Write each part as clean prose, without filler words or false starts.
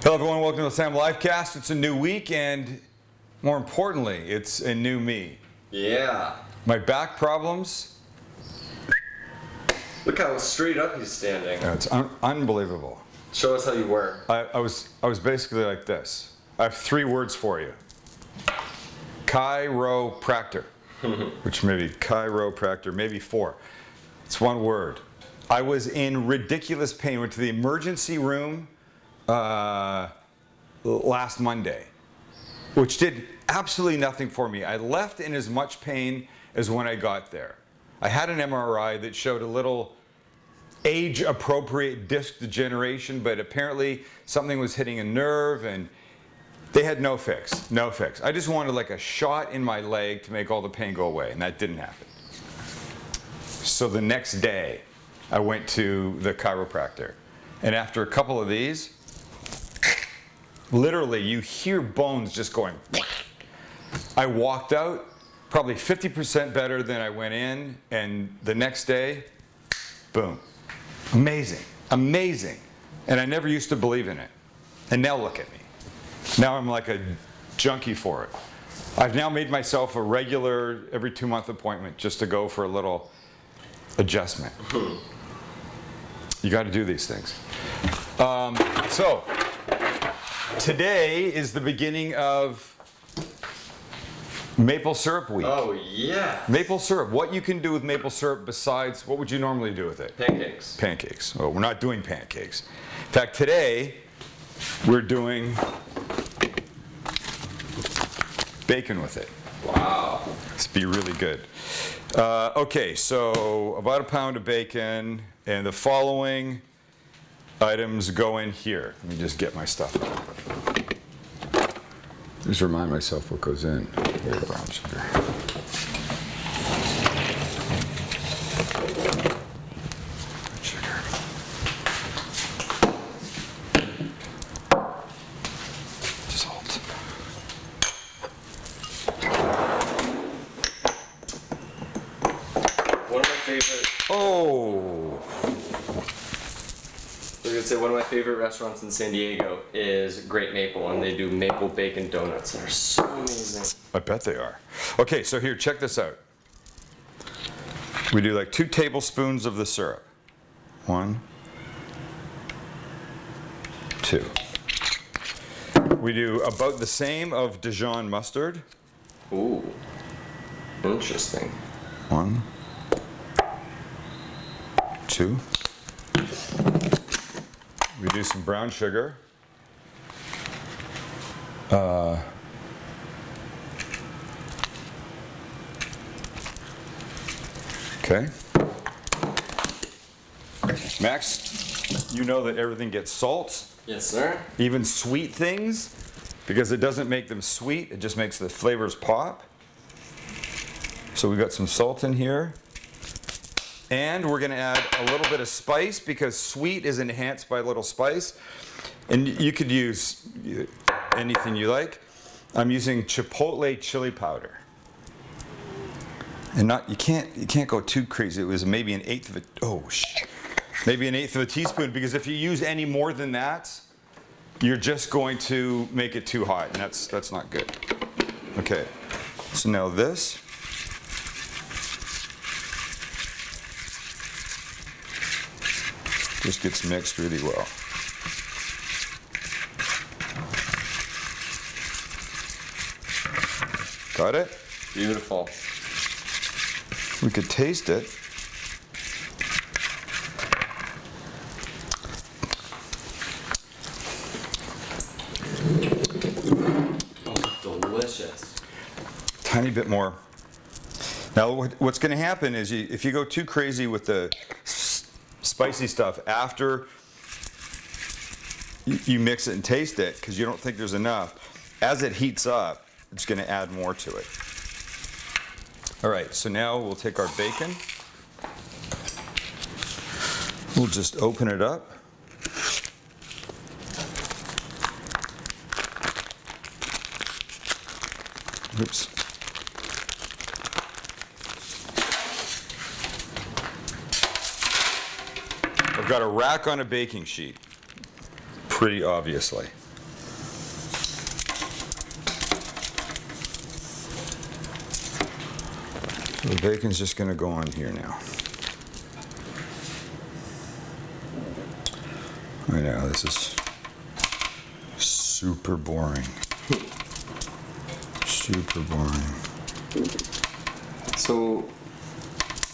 Hello everyone, welcome to the Sam Livecast. It's a new week and more importantly, it's a new me. Yeah. My back problems. Look how straight up he's standing. It's unbelievable. Show us how you were. I was basically like this. I have 3 words for you. Chiropractor. Which maybe chiropractor, maybe 4. It's 1 word. I was in ridiculous pain. Went to the emergency room last Monday, which did absolutely nothing for me. I left in as much pain as when I got there. I had an MRI that showed a little age-appropriate disc degeneration, but apparently something was hitting a nerve and they had no fix, no fix. I just wanted like a shot in my leg to make all the pain go away, and that didn't happen. So the next day, I went to the chiropractor, and after a couple of these, literally you hear bones just going. I walked out probably 50% better than I went in, and the next day, boom. Amazing, amazing. And I never used to believe in it. And now look at me. Now I'm like a junkie for it. I've now made myself a regular every 2-month appointment just to go for a little adjustment. You got to do these things. So today is the beginning of maple syrup week. Oh, yeah. Maple syrup. What you can do with maple syrup besides, what would you normally do with it? Pancakes. Pancakes. Well, we're not doing pancakes. In fact, today we're doing bacon with it. Wow. It's be really good. Okay, so about 1 pound of bacon, and the following items go in here. Let me just get my stuff out. Just remind myself what goes in. Here's the brown sugar. Salt. One of my favorite. Oh! I was gonna say one of my favorite restaurants in San Diego is Great Maple, and they do maple bacon donuts that are so amazing. I bet they are. Okay, so here, check this out. We do like 2 tablespoons of the syrup. 1, 2. We do about the same of Dijon Mustard. Ooh. Interesting. 1, 2. We do some brown sugar. Okay. Max, you know that everything gets salt, Yes, sir. even sweet things, because it doesn't make them sweet, it just makes the flavors pop. So we got some salt in here. And we're gonna add a little bit of spice because sweet is enhanced by a little spice. And you could use anything you like. I'm using Chipotle chili powder. And you can't go too crazy. It was maybe an 1/8 of a, maybe an 1/8 of a teaspoon, because if you use any more than that, you're just going to make it too hot, and that's not good. Okay, so now this. Just gets mixed really well. Got it? Beautiful. We could taste it. Oh, delicious. Tiny bit more. Now, what's going to happen is if you go too crazy with the spicy stuff after you mix it and taste it, because you don't think there's enough, as it heats up, it's going to add more to it. All right, so now we'll take our bacon. We'll just open it up. Oops. I've got a rack on a baking sheet, pretty obviously. So the bacon's just going to go on here now. I know, this is super boring. Super boring. So,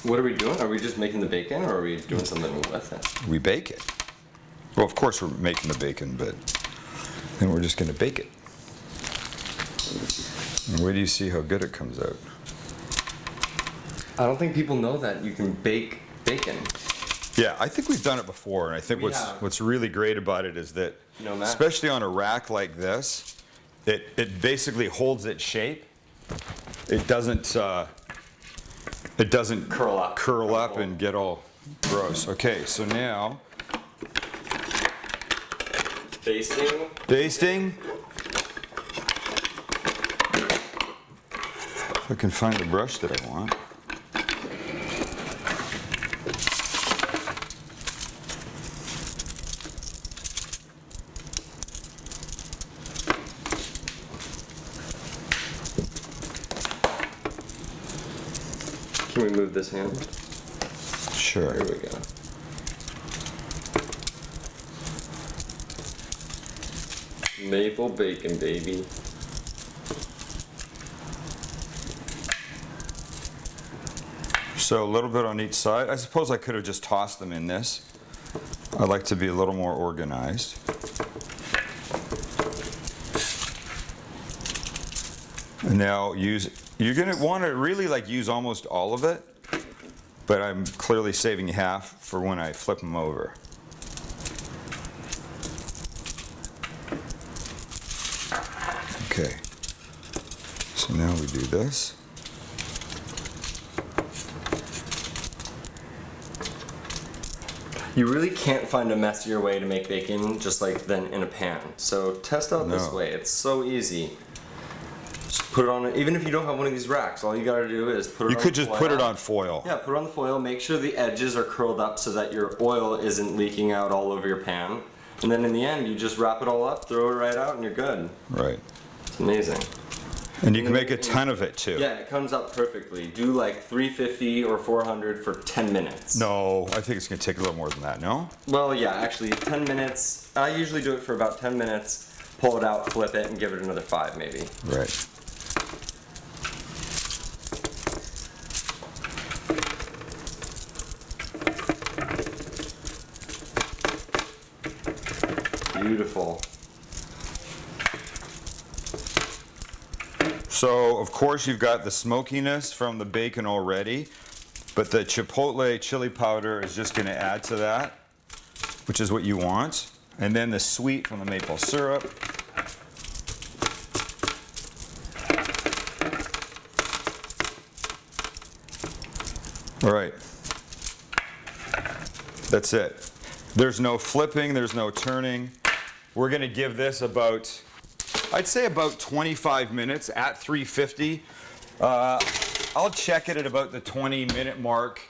what are we doing? Are we just making the bacon, or are we doing something with it? We bake it. Well, of course we're making the bacon, but then we're just going to bake it. And wait till you see how good it comes out. I don't think people know that you can bake bacon. Yeah, I think we've done it before, and I think We have. what's really great about it is that, No matter. especially on a rack like this, it basically holds its shape. It doesn't curl up and get all gross. Okay, so now basting. If I can find the brush that I want. Can we move this hand? Sure. Here we go. Maple bacon, baby. So a little bit on each side. I suppose I could have just tossed them in this. I like to be a little more organized. And now you're gonna want to really use almost all of it, but I'm clearly saving half for when I flip them over. Okay, so now we do this. You really can't find a messier way to make bacon just like than in a pan. So test out this No. way. It's so easy. Just put it on, even if you don't have one of these racks, all you gotta do is put it on You could just put it foil. on foil. Yeah, put it on the foil, make sure the edges are curled up so that your oil isn't leaking out all over your pan. And then in the end, you just wrap it all up, throw it right out, and you're good. Right. It's amazing. And you can make a ton of it too. Yeah, it comes out perfectly. Do like 350 or 400 for 10 minutes. No, I think it's going to take a little more than that, no? Well, yeah, actually 10 minutes. I usually do it for about 10 minutes, pull it out, flip it, and give it another 5 maybe. Right. Beautiful. So, of course, you've got the smokiness from the bacon already, but the Chipotle chili powder is just going to add to that, which is what you want. And then the sweet from the maple syrup. All right. That's it. There's no flipping, there's no turning. We're going to give this about, I'd say about 25 minutes at 350. I'll check it at about the 20-minute mark.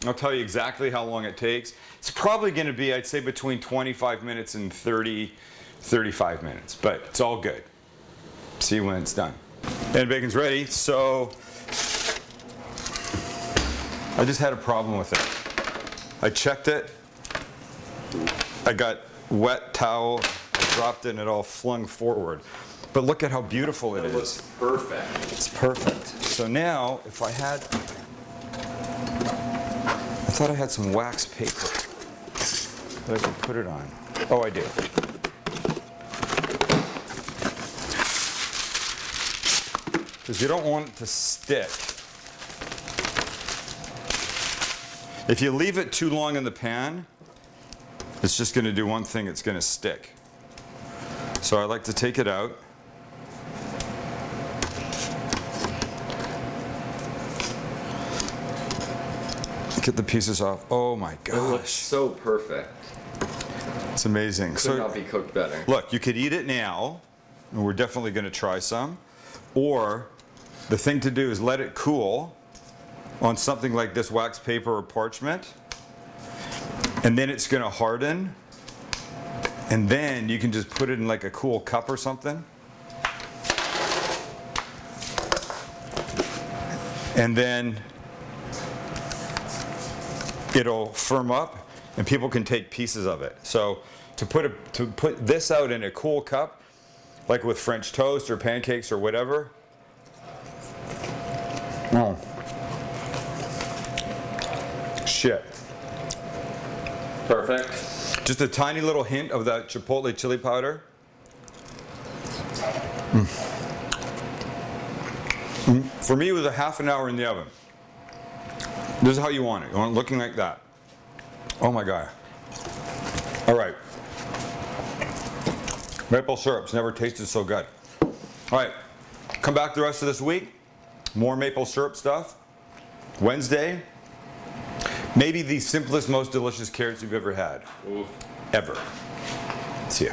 I'll tell you exactly how long it takes. It's probably going to be, I'd say, between 25 minutes and 35 minutes, but it's all good. See you when it's done. And bacon's ready, so I just had a problem with it. I checked it. I got wet towel, I dropped it, and it all flung forward. But look at how beautiful it is. Perfect. It's perfect. So now, if I had, I thought I had some wax paper that I could put it on. Oh, I do. Because you don't want it to stick. If you leave it too long in the pan, it's just going to do one thing, it's going to stick. So I like to take it out. Get the pieces off. Oh my It looks gosh. so perfect. It's amazing. Could So not be cooked better. look, you could eat it now, and we're definitely going to try some. Or the thing to do is let it cool on something like this wax paper or parchment. And then it's going to harden. And then you can just put it in like a cool cup or something. And then it'll firm up and people can take pieces of it. So to put this out in a cool cup, like with French toast or pancakes or whatever. Oh. Shit. Perfect. Just a tiny little hint of that Chipotle chili powder. For me, it was a half an hour in the oven. This is how you want it. You want it looking like that. Oh my God. All right. Maple syrup's never tasted so good. All right. Come back the rest of this week. More maple syrup stuff. Wednesday, maybe the simplest, most delicious carrots you've ever had. Ooh. Ever. See ya.